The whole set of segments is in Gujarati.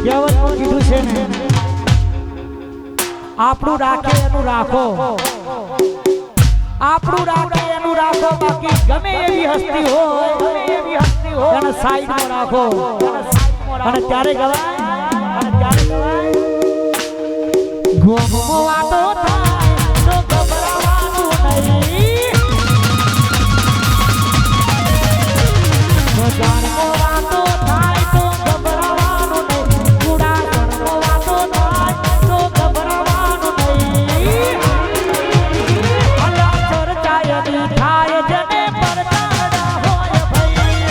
કહેવતમાં કીધું છે ને, આપણું રાખે એનું રાખો, આપણું રાખે એનું રાખો, બાકી ગમે એવી હસ્તી હોય એને સાઈડમાં રાખો અને ત્યારે ગવાય ગોમો વાતો થાય તો ગભરાવાનું નહીં, જાણો વાતો થાય તો ગભરાવાનું નહીં, કુડા જાણો વાતો થાય તો ગભરાવાનું નહીં, અલા ચર્ચાયની થાય જને પરતાડા હોય ભાઈ,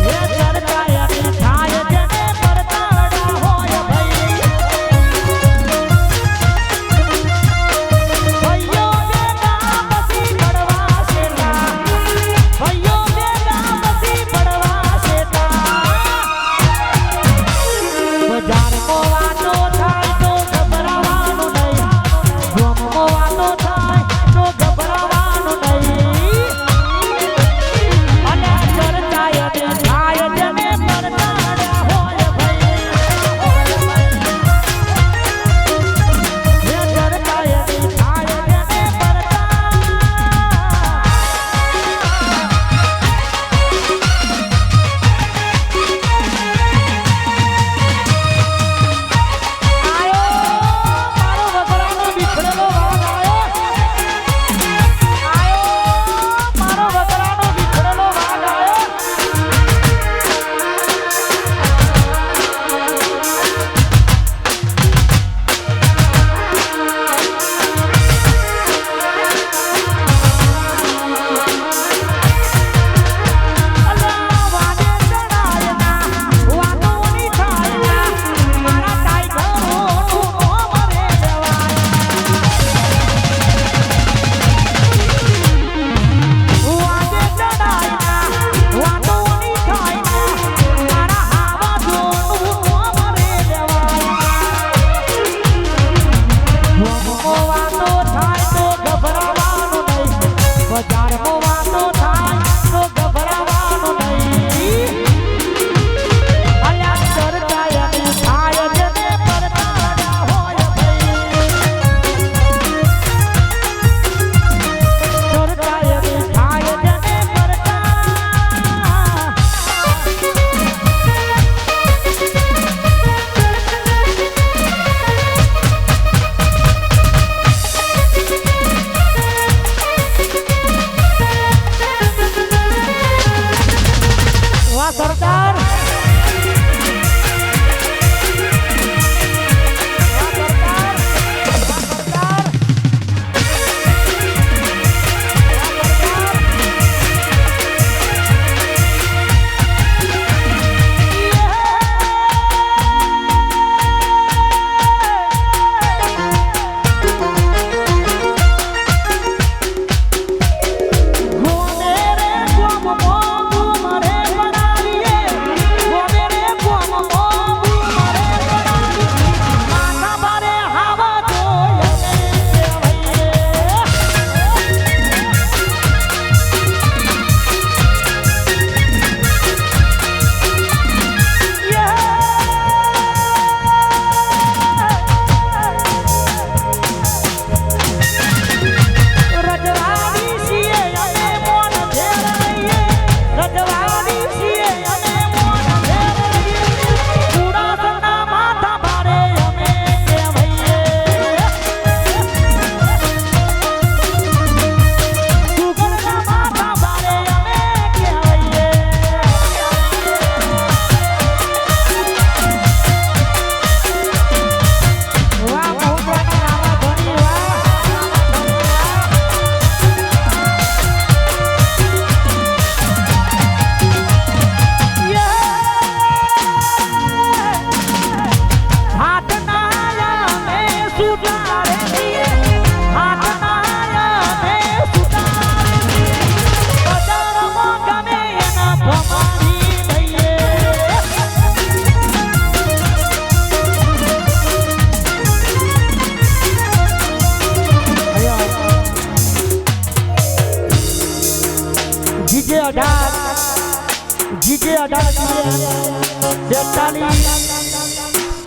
એ ચર્ચાયની થાય જને પરતાડા હોય ભાઈ,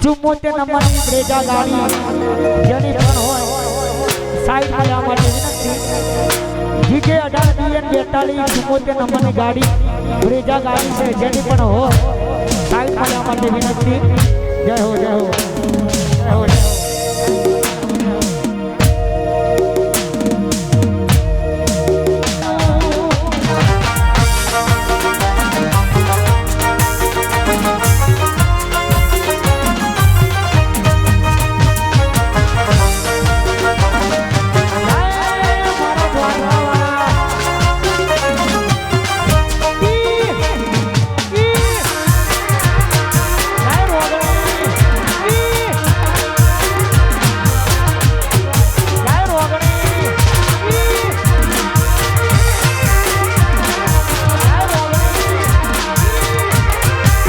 44 નંબરની બ્રેજા ગાડી જેની પણ હોય સાઈડમાં જવા માટે વિનંતી જીજે 18 DN 42 44 નંબરની ગાડી બ્રેજા ગાડી છે જેની પણ હોય સાઈડમાં જવા માટે વિનંતી જય હો જય હો જય હો જય હો